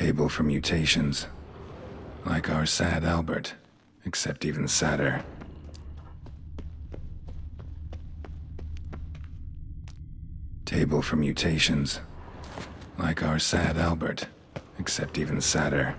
Table for mutations. Like our sad Albert, except even sadder. Table for mutations. Like our sad Albert, except even sadder.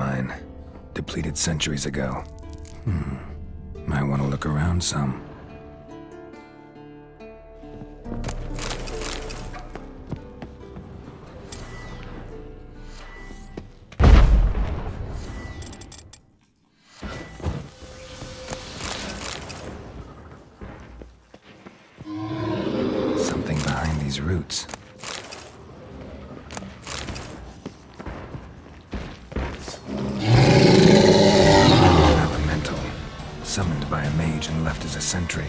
mine. Depleted centuries ago. Might want to look around some. Something behind these roots. Elemental. Summoned by a mage and left as a sentry.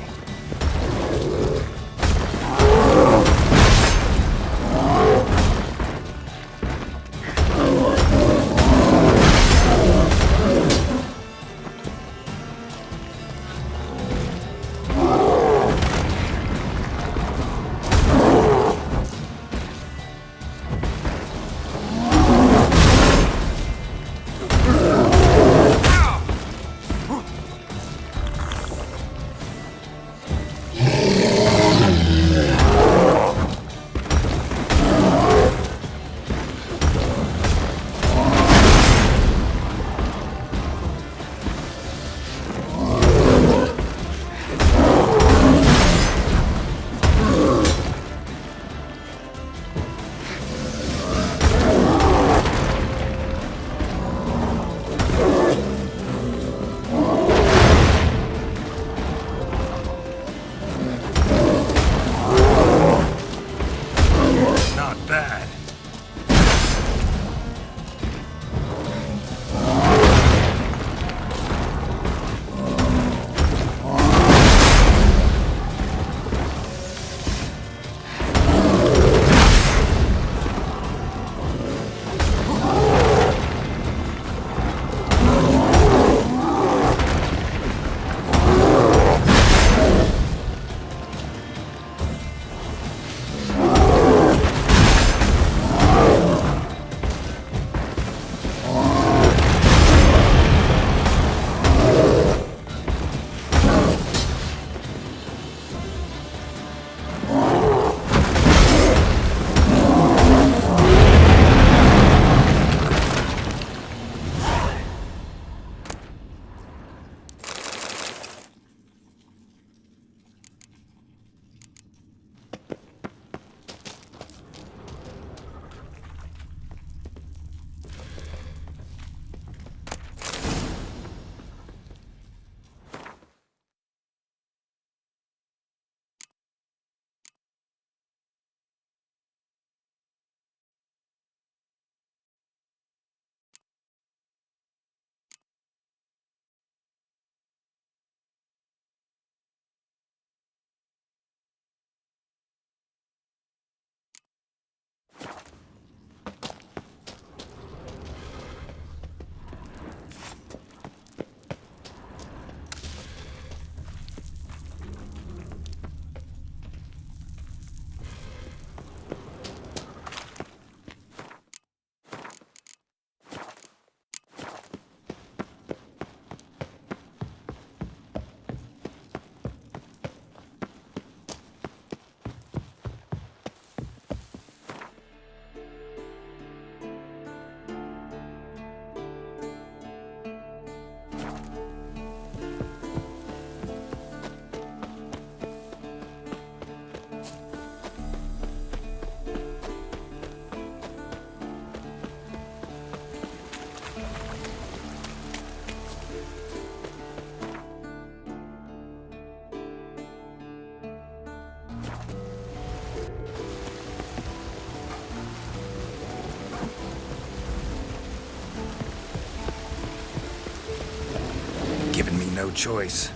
No choice.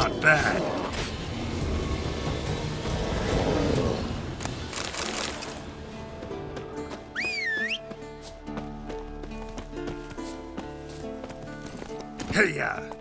not bad. Hey-ya!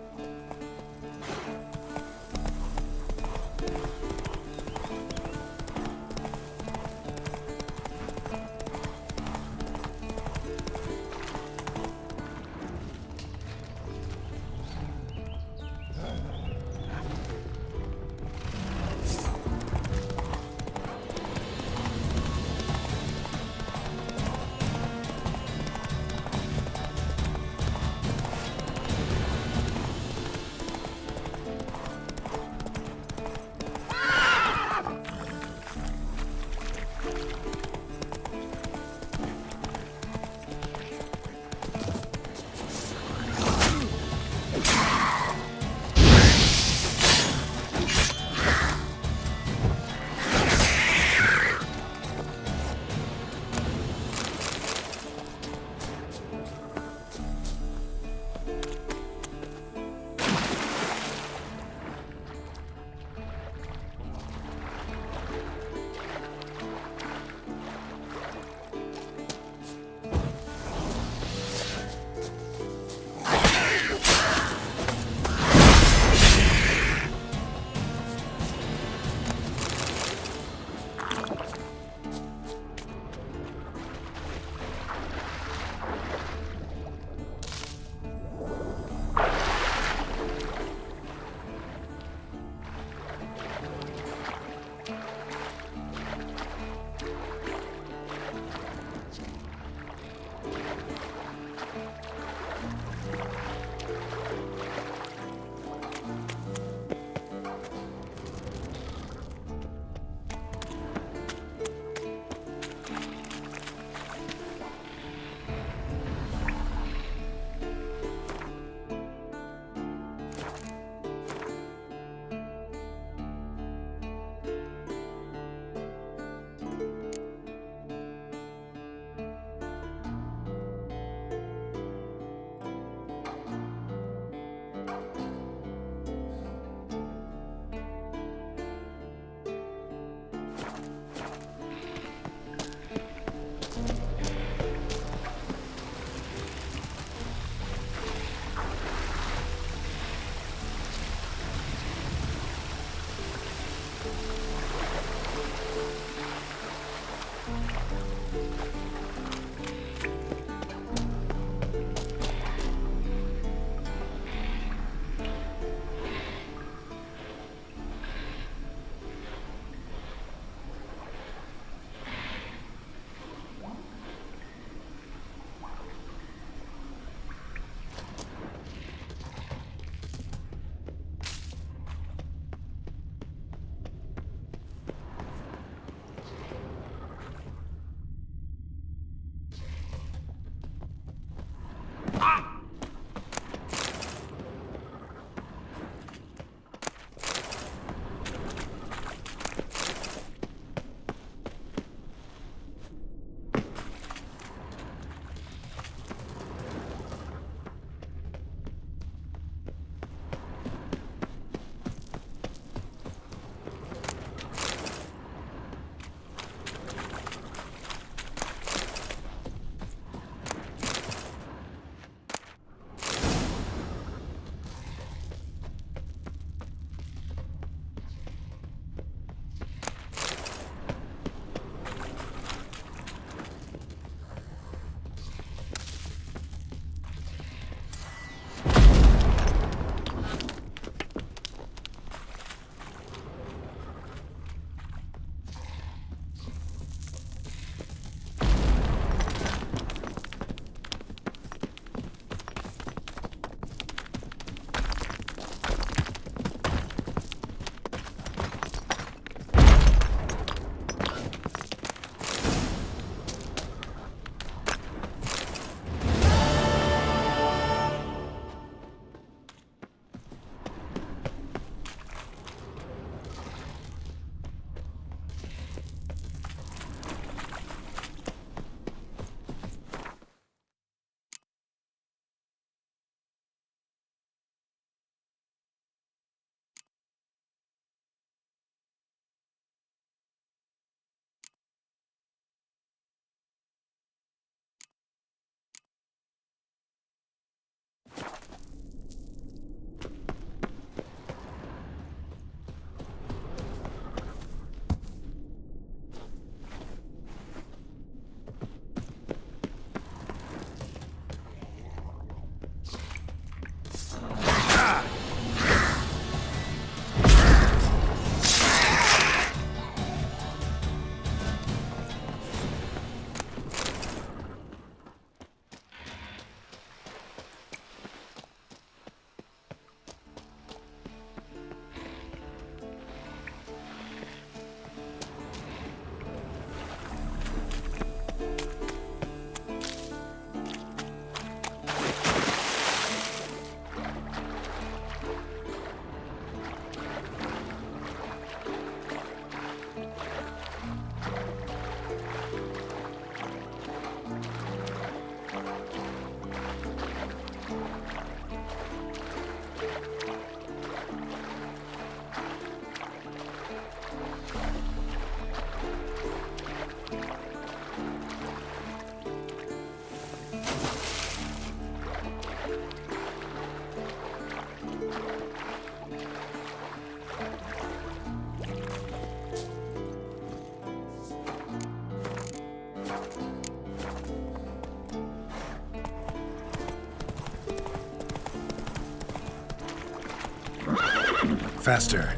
Faster.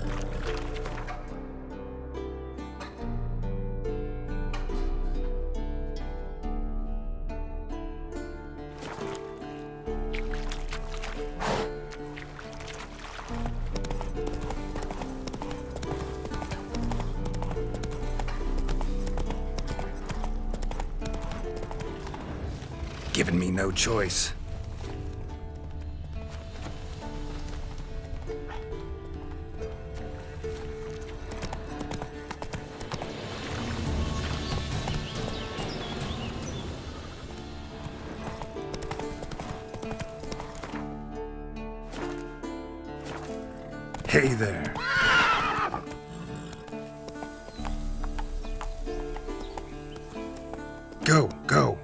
Giving me no choice. Hey there. Go, go.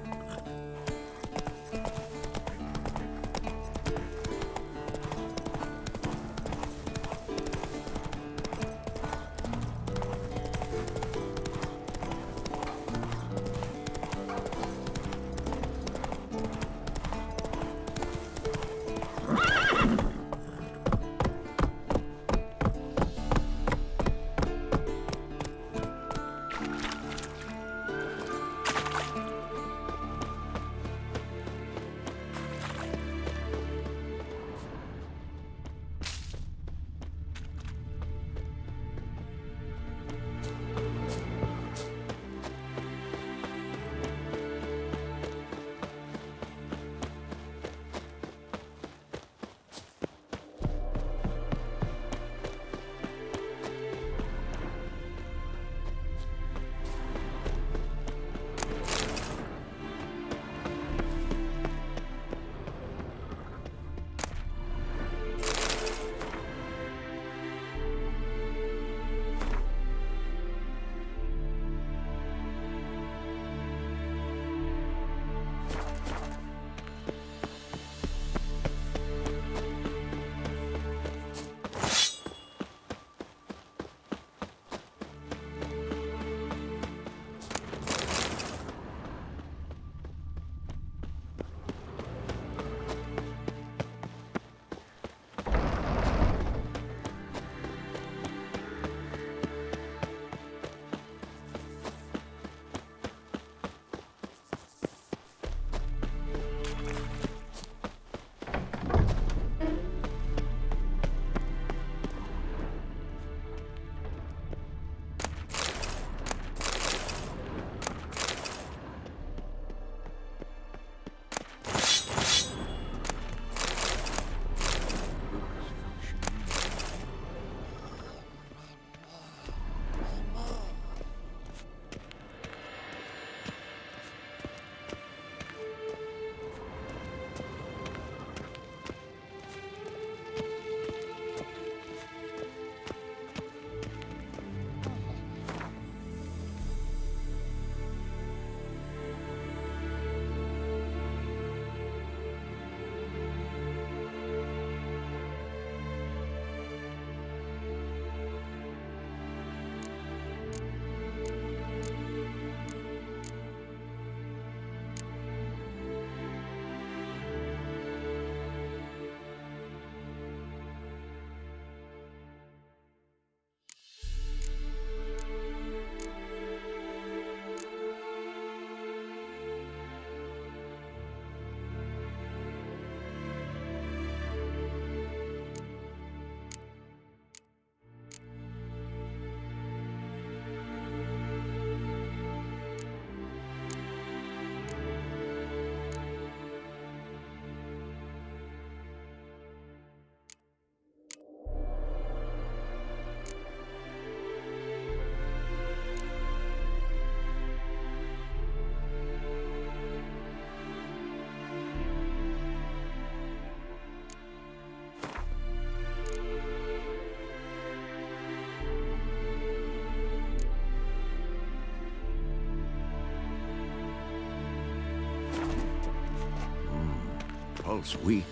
Pulse weak,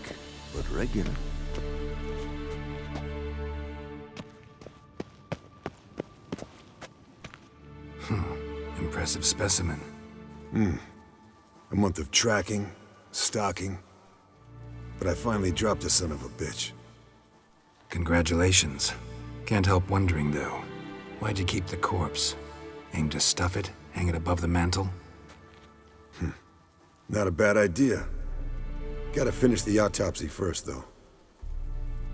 but regular. Impressive specimen. A month of tracking, stalking, but I finally dropped the son of a bitch. Congratulations. Can't help wondering, though. Why'd you keep the corpse? Aim to stuff it? Hang it above the mantel? Not a bad idea. Gotta finish the autopsy first, though.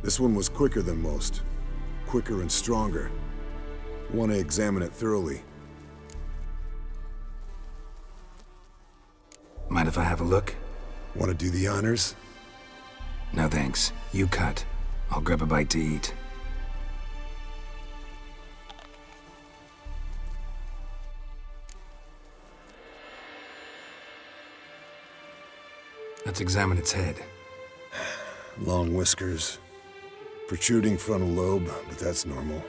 This one was quicker than most. Quicker and stronger. Want to examine it thoroughly. Mind if I have a look? Want to do the honors? No thanks. You cut. I'll grab a bite to eat. Let's examine its head. Long whiskers. Protruding frontal lobe, but that's normal.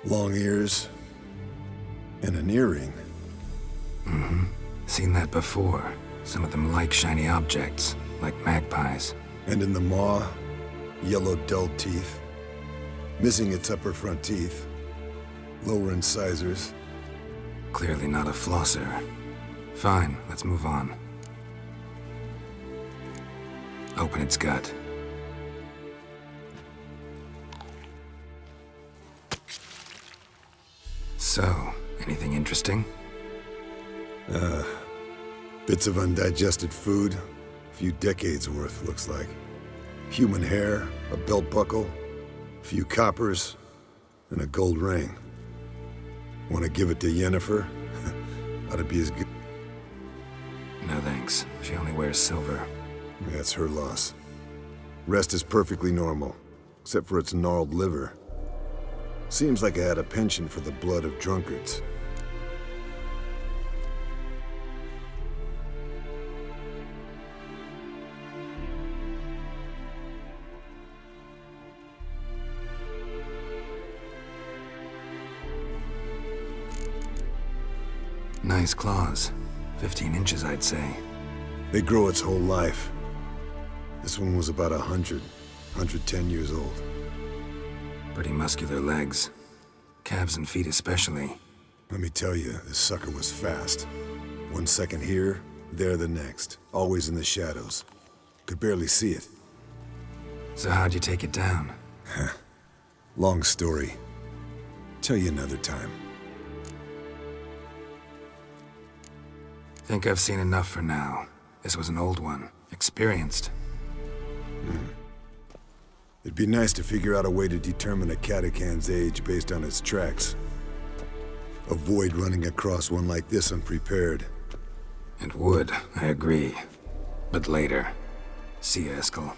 Long ears. And an earring. Seen that before. Some of them like shiny objects, like magpies. And in the maw, yellow dull teeth. Missing its upper front teeth. Lower incisors. Clearly not a flosser. Fine, let's move on. Open its gut. So, anything interesting? Bits of undigested food. A few decades worth, looks like. Human hair, a belt buckle, a few coppers, and a gold ring. Want to give it to Yennefer? Ought to be as good. No thanks. She only wears silver. That's her loss. Rest is perfectly normal, except for its gnarled liver. Seems like it had a penchant for the blood of drunkards. Nice claws. 15 inches, I'd say. They grow its whole life. This one was about 110 years old. Pretty muscular legs. Calves and feet especially. Let me tell you, this sucker was fast. 1 second here, there the next. Always in the shadows. Could barely see it. So how'd you take it down? Long story. Tell you another time. Think I've seen enough for now. This was an old one. Experienced. It'd be nice to figure out a way to determine a catacan's age based on its tracks. Avoid running across one like this unprepared. It would, I agree. But later. See you, Eskel.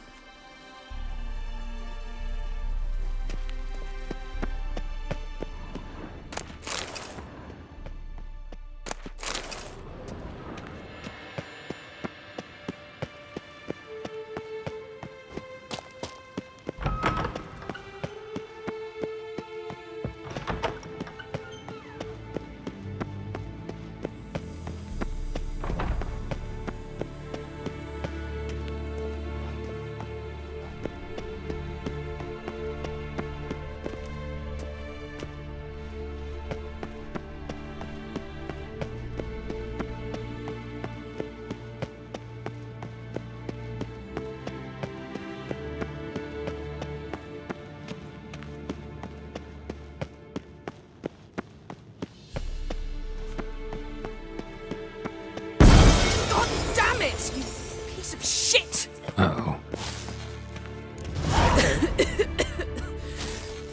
Uh-oh.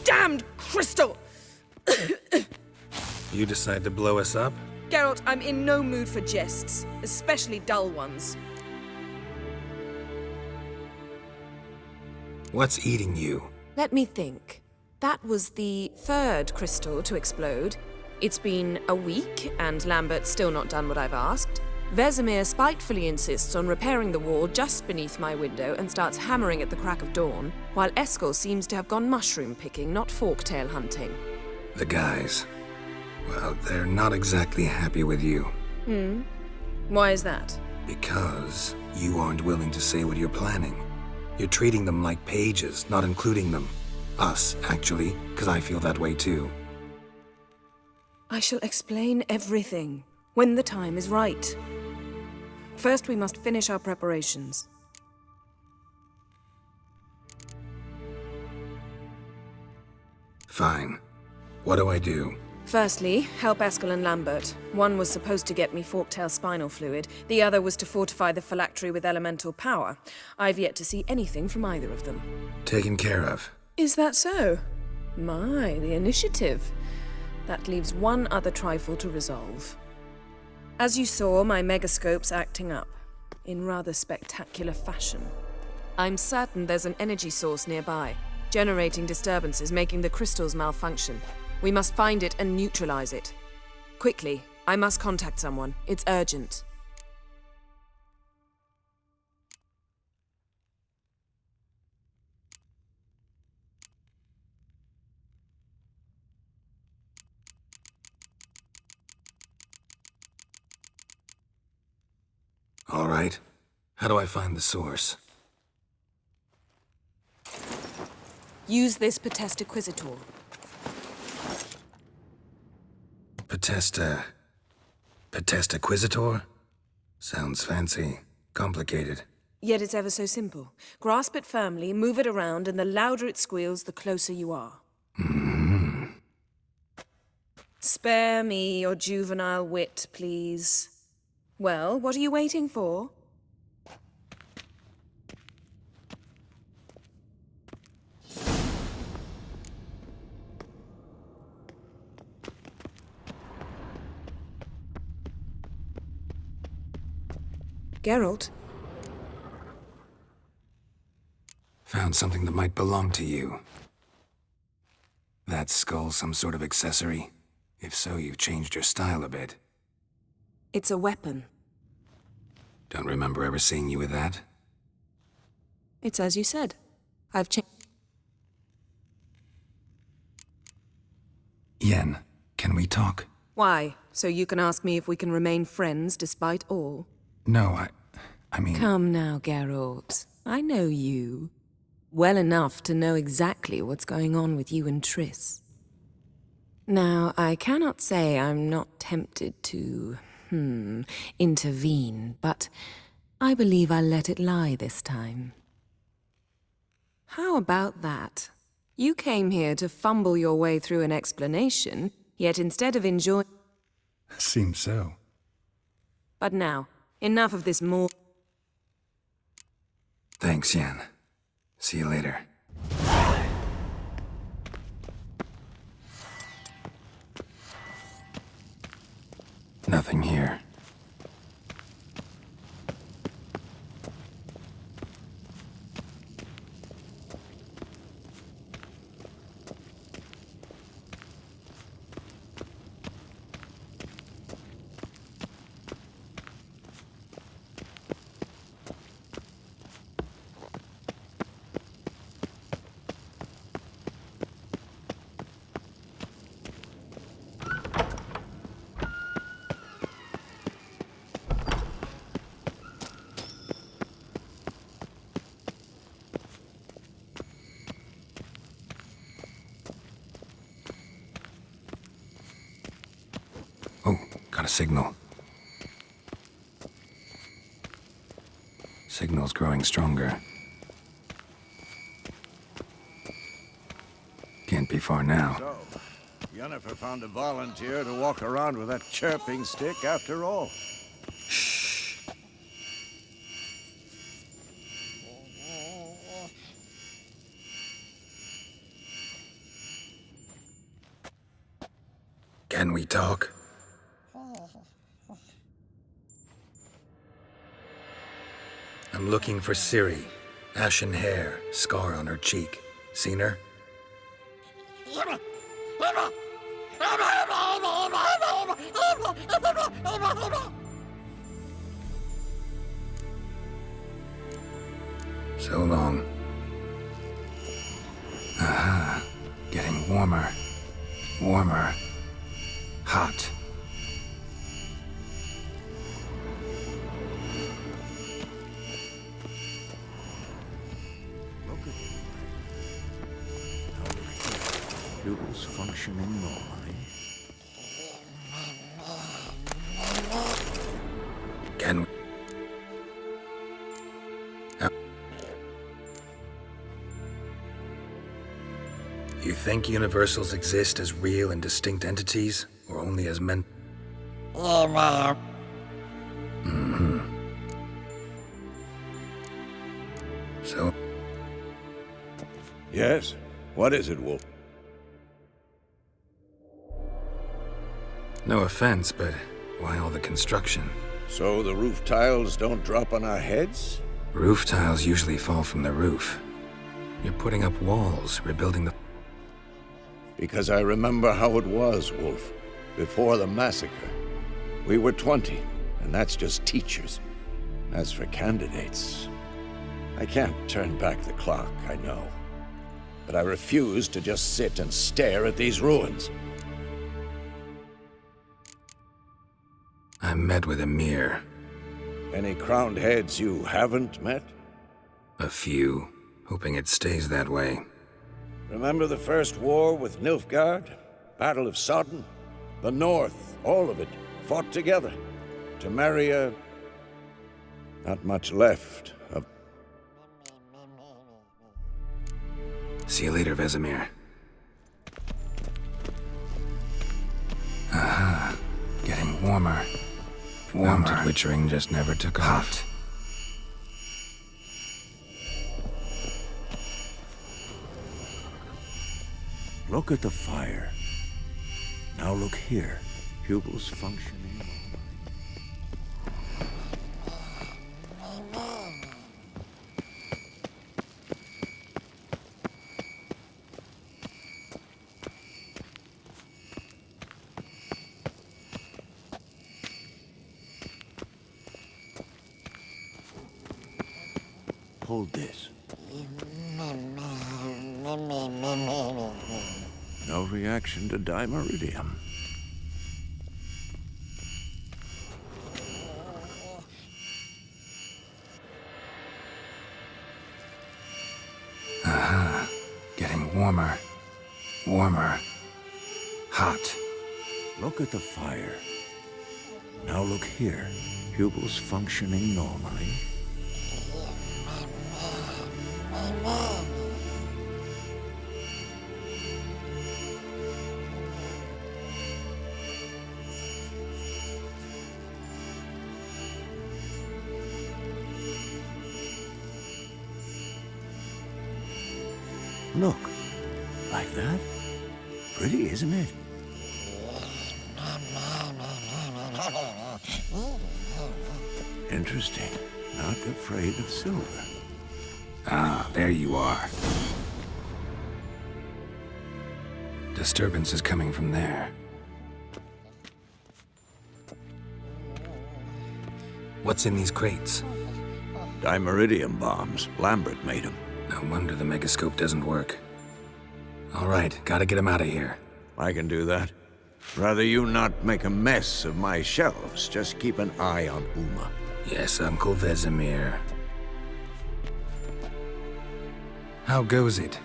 Damned crystal! You decide to blow us up? Geralt, I'm in no mood for jests, especially dull ones. What's eating you? Let me think. That was the third crystal to explode. It's been a week, and Lambert's still not done what I've asked. Vesemir spitefully insists on repairing the wall just beneath my window and starts hammering at the crack of dawn, while Eskel seems to have gone mushroom picking, not forktail hunting. The guys. Well, they're not exactly happy with you. Why is that? Because you aren't willing to say what you're planning. You're treating them like pages, not including them. Us, actually, because I feel that way too. I shall explain everything when the time is right. First, we must finish our preparations. Fine. What do I do? Firstly, help Eskel and Lambert. One was supposed to get me forktail spinal fluid, the other was to fortify the phylactery with elemental power. I've yet to see anything from either of them. Taken care of. Is that so? My, the initiative. That leaves one other trifle to resolve. As you saw, my megascope's acting up, in rather spectacular fashion. I'm certain there's an energy source nearby, generating disturbances, making the crystals malfunction. We must find it and neutralize it. Quickly, I must contact someone. It's urgent. All right. How do I find the source? Use this Potestaquizitor. Potestaquizitor? Sounds fancy. Complicated. Yet it's ever so simple. Grasp it firmly, move it around, and the louder it squeals, the closer you are. Spare me your juvenile wit, please. Well, what are you waiting for? Geralt? Found something that might belong to you. That skull some sort of accessory? If so, you've changed your style a bit. It's a weapon. Don't remember ever seeing you with that? It's as you said. I've changed. Yen, can we talk? Why? So you can ask me if we can remain friends despite all? No, I mean... Come now, Geralt. I know you. Well enough to know exactly what's going on with you and Triss. Now, I cannot say I'm not tempted to, intervene, but I believe I'll let it lie this time. How about that? You came here to fumble your way through an explanation, yet instead of enjoying... Seems so. But now, enough of this more... Thanks, Yen. See you later. Nothing here. Oh, got a signal. Signal's growing stronger. Can't be far now. So, Yennefer found a volunteer to walk around with that chirping stick after all. Can we talk? I'm looking for Ciri. Ashen hair, scar on her cheek. Seen her? So long. Aha. Getting warmer. Warmer. Hot. Look at him. Noodles functioning normally. Can we... You think... think universals exist as real and distinct entities, or only as So, Yes? What is it, Wolf? no offense, but why all the construction? So the roof tiles don't drop on our heads? Roof tiles usually fall from the roof. You're putting up walls, rebuilding the... Because I remember how it was, Wolf. Before the massacre. We were 20, and that's just teachers. As for candidates, I can't turn back the clock, I know. But I refuse to just sit and stare at these ruins. I met with Emir. Any crowned heads you haven't met? A few, hoping it stays that way. Remember the first war with Nilfgaard? Battle of Sodden? The North, all of it, fought together. To marry a... not much left of... See you later, Vesemir. Aha. Getting warmer. Warmer. Witchering just never took off. Look at the fire. Now look here. Pupils functioning. Hold this. No reaction to dimeridium. Aha. Getting warmer. Warmer. Hot. Look at the fire. Now look here. Pupils functioning normally. Look. Like that? Pretty, isn't it? Interesting. Not afraid of silver. Ah, there you are. Disturbance is coming from there. What's in these crates? Dimeridium bombs. Lambert made them. No wonder the megascope doesn't work. All right, gotta get him out of here. I can do that. Rather you not make a mess of my shelves. Just keep an eye on Uma. Yes, Uncle Vesemir. How goes it?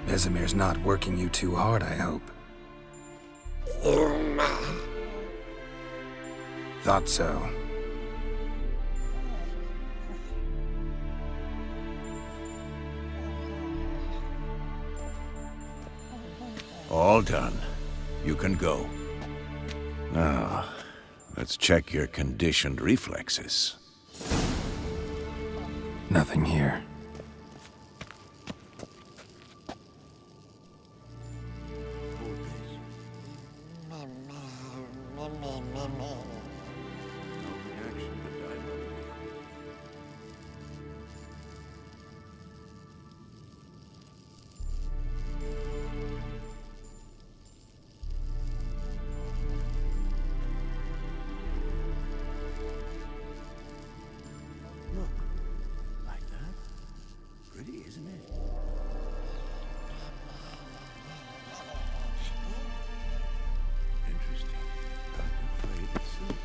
Vesemir's not working you too hard, I hope. Thought so. All done. You can go. Now, let's check your conditioned reflexes. Nothing here. Look, like that? Pretty, isn't it? Interesting. Not afraid of silver.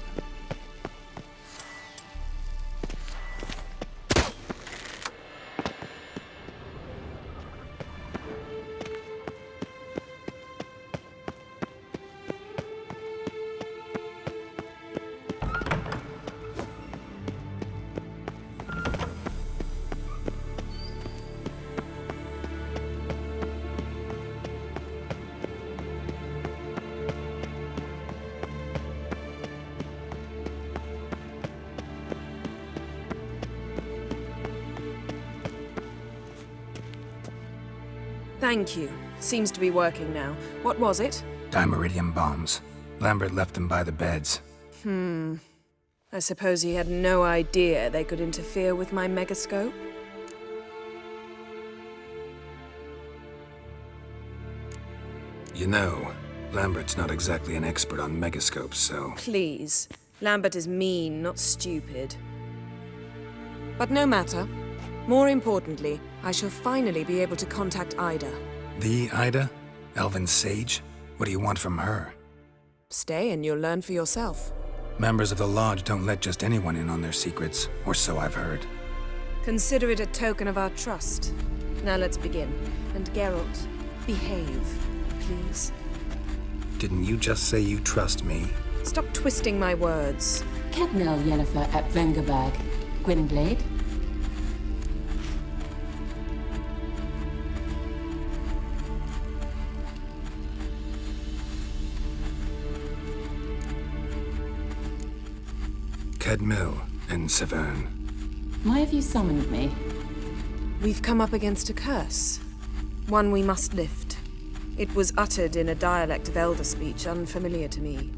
Thank you. Seems to be working now. What was it? Dimeridium bombs. Lambert left them by the beds. I suppose he had no idea they could interfere with my megascope? You know, Lambert's not exactly an expert on megascopes, so... Please. Lambert is mean, not stupid. But no matter. More importantly, I shall finally be able to contact Ida. The Ida? Elven sage? What do you want from her? Stay and you'll learn for yourself. Members of the Lodge don't let just anyone in on their secrets, or so I've heard. Consider it a token of our trust. Now let's begin. And Geralt, behave, please. Didn't you just say you trust me? Stop twisting my words. Kednel Yennefer at Vengerberg. Gwynblade. Kedmil and Severn. Why have you summoned me? We've come up against a curse. One we must lift. It was uttered in a dialect of Elder speech unfamiliar to me.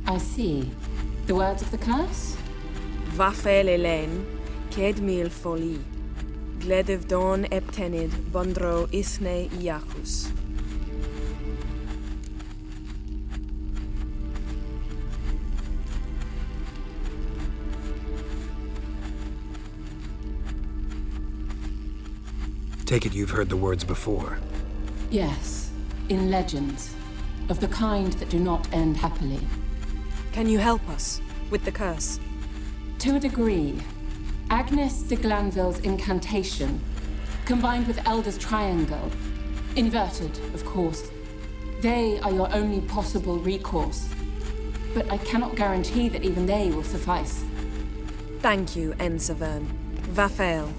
I see. The words of the curse? Vafel Elaine, Kedmil Foli, Gledev Don Eptenid, Bondro Isne Iacus. Take it you've heard the words before. Yes. In legends. Of the kind that do not end happily. Can you help us with the curse? To a degree. Agnes de Glanville's incantation, combined with Elder's triangle, inverted, of course. They are your only possible recourse. But I cannot guarantee that even they will suffice. Thank you, Severn. Vafel.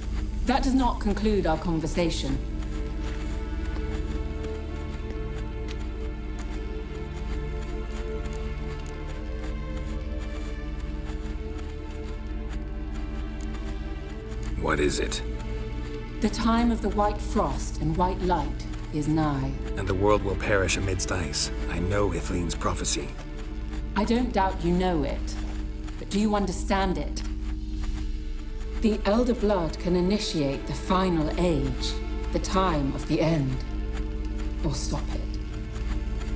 That does not conclude our conversation. What is it? The time of the white frost and white light is nigh. And the world will perish amidst ice. I know Ithleen's prophecy. I don't doubt you know it, but do you understand it? The Elder Blood can initiate the final age, the time of the end, or stop it.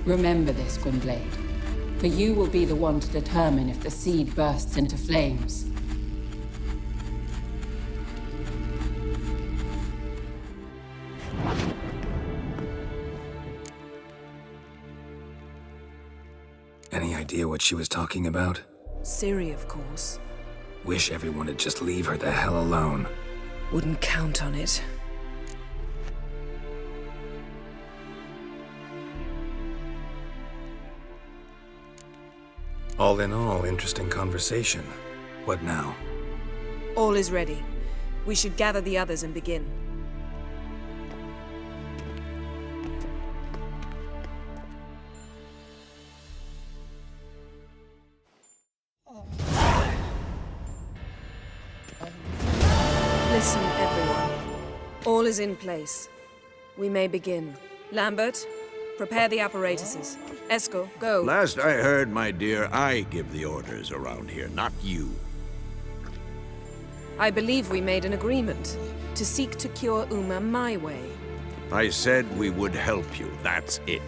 Remember this, Gwynblade, for you will be the one to determine if the seed bursts into flames. Any idea what she was talking about? Ciri, of course. Wish everyone would just leave her the hell alone. Wouldn't count on it. All in all, interesting conversation. What now? All is ready. We should gather the others and begin. Listen, everyone. All is in place. We may begin. Lambert, prepare the apparatuses. Eskel, go. Last I heard, my dear, I give the orders around here, not you. I believe we made an agreement to seek to cure Uma my way. I said we would help you, that's it.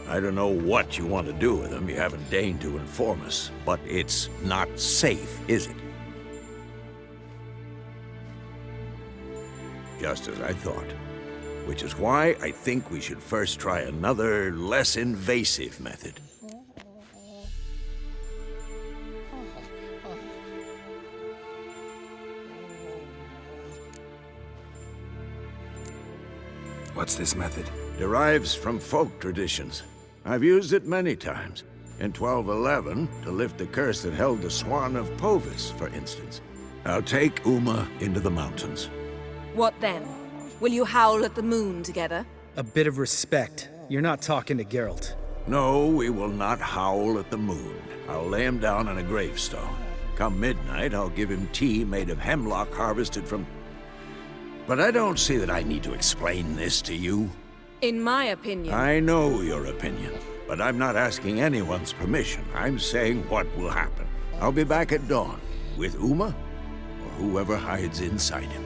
I don't know what you want to do with them, you haven't deigned to inform us, but it's not safe, is it? Just as I thought. Which is why I think we should first try another, less invasive method. What's this method? Derives from folk traditions. I've used it many times. In 1211, to lift the curse that held the Swan of Povis, for instance. I'll take Uma into the mountains. What then? Will you howl at the moon together? A bit of respect. You're not talking to Geralt. No, we will not howl at the moon. I'll lay him down on a gravestone. Come midnight, I'll give him tea made of hemlock harvested from... But I don't see that I need to explain this to you. In my opinion, I know your opinion, but I'm not asking anyone's permission. I'm saying what will happen. I'll be back at dawn, with Uma, or whoever hides inside him.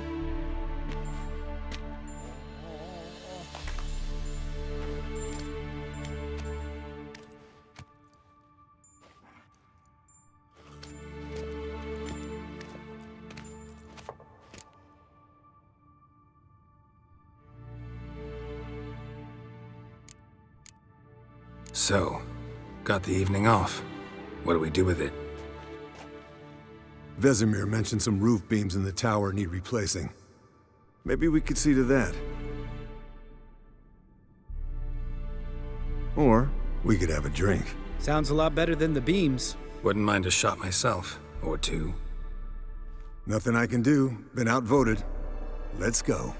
So, got the evening off. What do we do with it? Vesemir mentioned some roof beams in the tower need replacing. Maybe we could see to that. Or we could have a drink. Sounds a lot better than the beams. Wouldn't mind a shot myself, or two. Nothing I can do. Been outvoted. Let's go.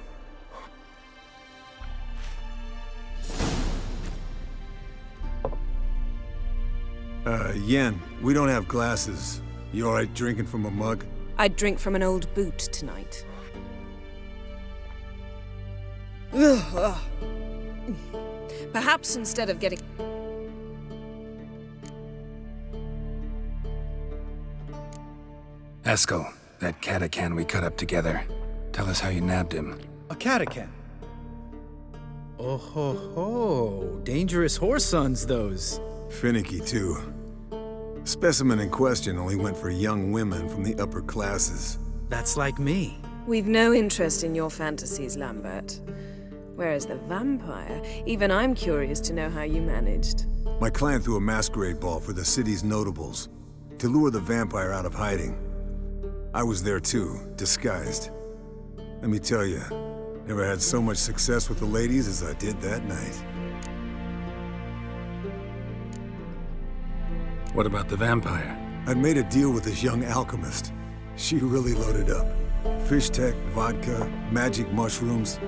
Yen, we don't have glasses. You alright drinking from a mug? I'd drink from an old boot tonight. Perhaps instead of getting... Eskel, that catacan we cut up together. Tell us how you nabbed him. A catacan. Oh ho ho. Dangerous horse sons, those. Finicky, too. Specimen in question only went for young women from the upper classes. That's like me. We've no interest in your fantasies, Lambert. Whereas the vampire, even I'm curious to know how you managed. My clan threw a masquerade ball for the city's notables to lure the vampire out of hiding. I was there too, disguised. Let me tell you, never had so much success with the ladies as I did that night. What about the vampire? I'd made a deal with this young alchemist. She really loaded up. Fish tech, vodka, magic mushrooms.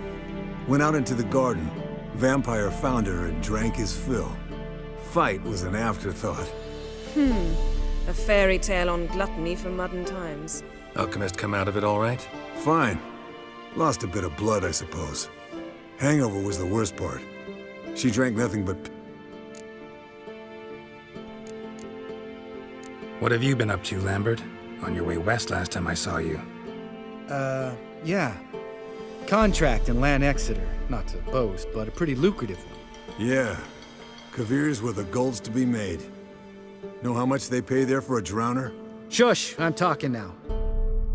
Went out into the garden. Vampire found her and drank his fill. Fight was an afterthought. A fairy tale on gluttony from modern times. Alchemist come out of it all right? Fine. Lost a bit of blood, I suppose. Hangover was the worst part. She drank nothing but... What have you been up to, Lambert? On your way west last time I saw you. Yeah. Contract in Lan Exeter. Not to boast, but a pretty lucrative one. Yeah. Kavir's were the golds to be made. Know how much they pay there for a drowner? Shush, I'm talking now.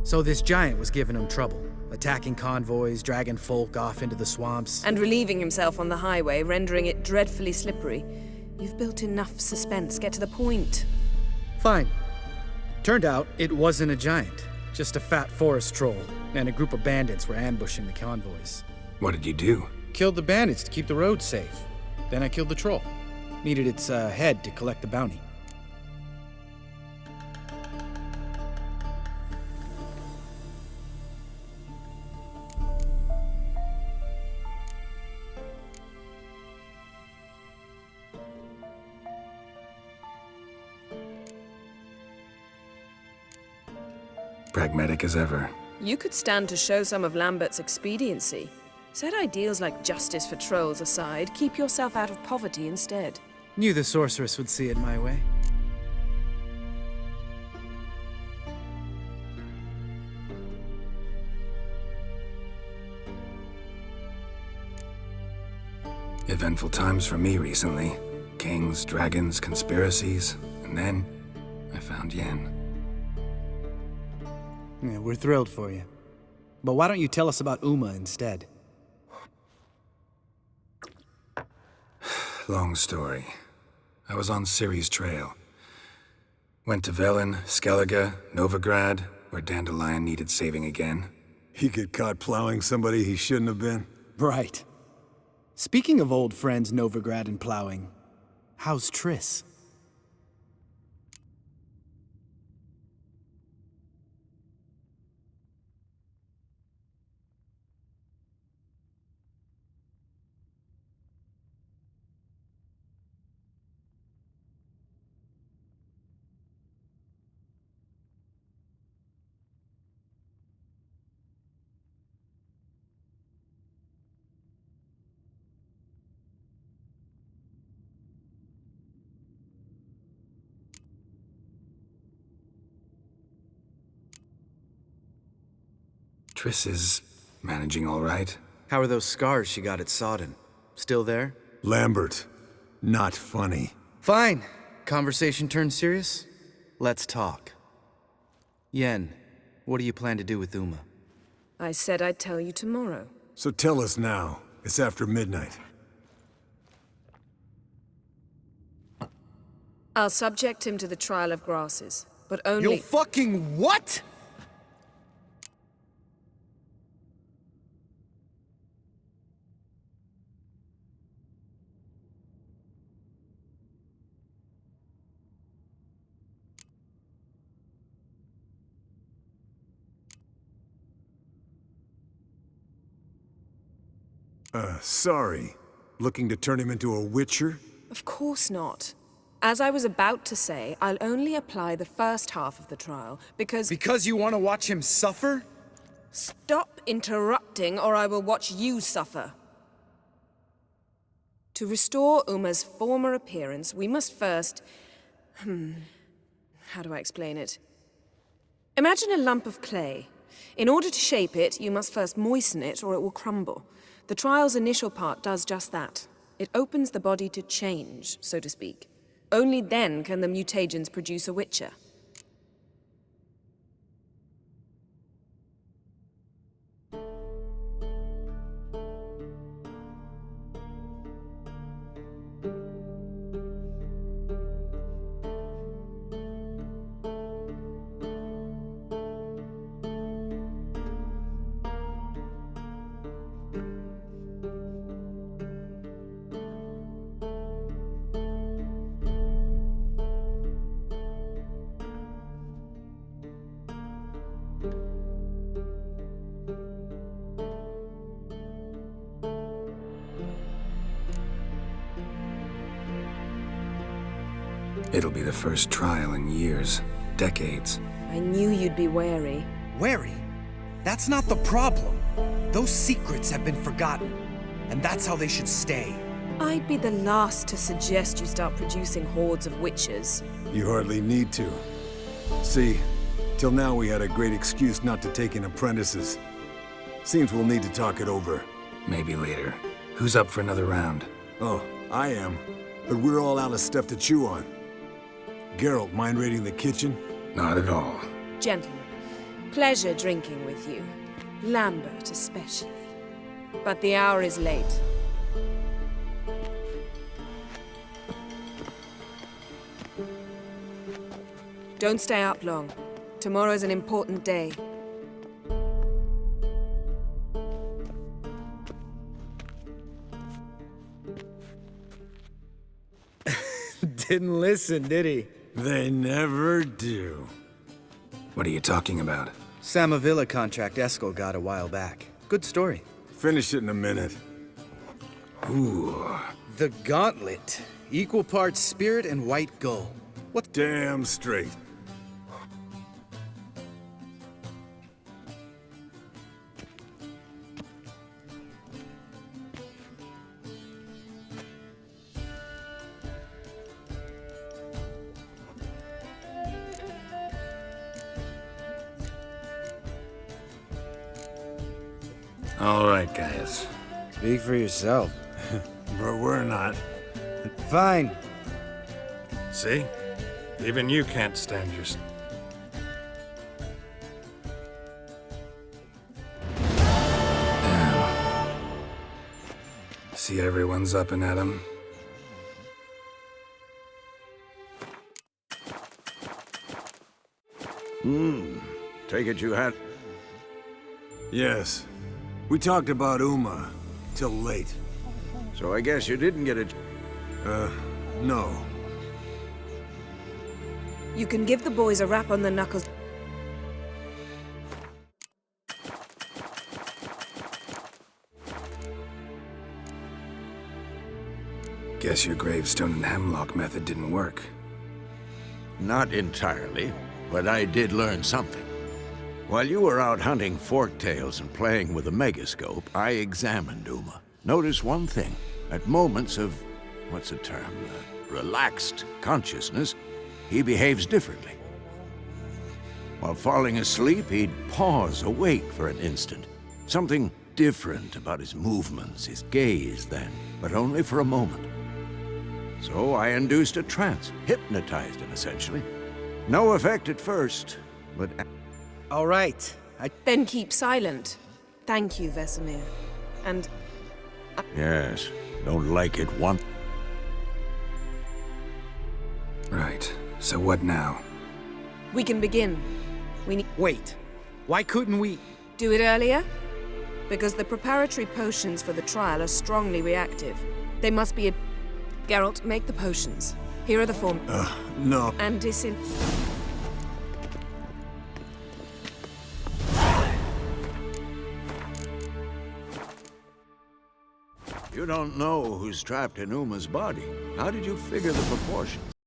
So this giant was giving him trouble. Attacking convoys, dragging folk off into the swamps. And relieving himself on the highway, rendering it dreadfully slippery. You've built enough suspense. Get to the point. Fine. Turned out it wasn't a giant. Just a fat forest troll. And a group of bandits were ambushing the convoys. What did you do? Killed the bandits to keep the road safe. Then I killed the troll. Needed its head to collect the bounty. Pragmatic as ever. You could stand to show some of Lambert's expediency. Set ideals like justice for trolls aside, keep yourself out of poverty instead. Knew the sorceress would see it my way. Eventful times for me recently. Kings, dragons, conspiracies, and then I found Yen. Yeah, we're thrilled for you. But why don't you tell us about Uma instead? Long story. I was on Ciri's trail. Went to Velen, Skellige, Novigrad, where Dandelion needed saving again. He get caught plowing somebody he shouldn't have been? Right. Speaking of old friends Novigrad and plowing, how's Triss? Triss is managing all right. How are those scars she got at Sodden? Still there? Lambert, not funny. Fine. Conversation turned serious? Let's talk. Yen, what do you plan to do with Uma? I said I'd tell you tomorrow. So tell us now. It's after midnight. I'll subject him to the trial of grasses, but only— You'll fucking what?! Sorry. Looking to turn him into a witcher? Of course not. As I was about to say, I'll only apply the first half of the trial, because— Because you want to watch him suffer? Stop interrupting, or I will watch you suffer. To restore Uma's former appearance, we must first— how do I explain it? Imagine a lump of clay. In order to shape it, you must first moisten it, or it will crumble. The trial's initial part does just that. It opens the body to change, so to speak. Only then can the mutagens produce a witcher. It'll be the first trial in years, decades. I knew you'd be wary. Wary? That's not the problem. Those secrets have been forgotten, and that's how they should stay. I'd be the last to suggest you start producing hordes of witches. You hardly need to. See, till now we had a great excuse not to take in apprentices. Seems we'll need to talk it over. Maybe later. Who's up for another round? Oh, I am. But we're all out of stuff to chew on. Geralt, mind raiding the kitchen? Not at all. Gentlemen, pleasure drinking with you. Lambert especially. But the hour is late. Don't stay up long. Tomorrow's an important day. Didn't listen, did he? They never do. What are you talking about? Samavilla contract Eskel got a while back. Good story. Finish it in a minute. Ooh. The Gauntlet. Equal parts spirit and white gull. What? Damn straight. All right, guys. Speak for yourself. But we're not. Fine. See? Even you can't stand your... Damn. See everyone's up and at 'em? Take it you had... Yes. We talked about Uma. Till late. So I guess you didn't get it. No. You can give the boys a rap on the knuckles. Guess your gravestone and hemlock method didn't work. Not entirely, but I did learn something. While you were out hunting forktails and playing with a megascope, I examined Uma. Notice one thing. At moments of, what's the term, relaxed consciousness, he behaves differently. While falling asleep, he'd pause, awake for an instant. Something different about his movements, his gaze then, but only for a moment. So I induced a trance, hypnotized him essentially. No effect at first, but... All right. Then keep silent. Thank you, Vesemir. And Yes, don't like it one... Right. So what now? we can begin. We need Wait. Why couldn't we? do it earlier? Because the preparatory potions for the trial are strongly reactive. They must be Geralt, make the potions. Here are the form... No. And You don't know who's trapped in Uma's body. How did you figure the proportions?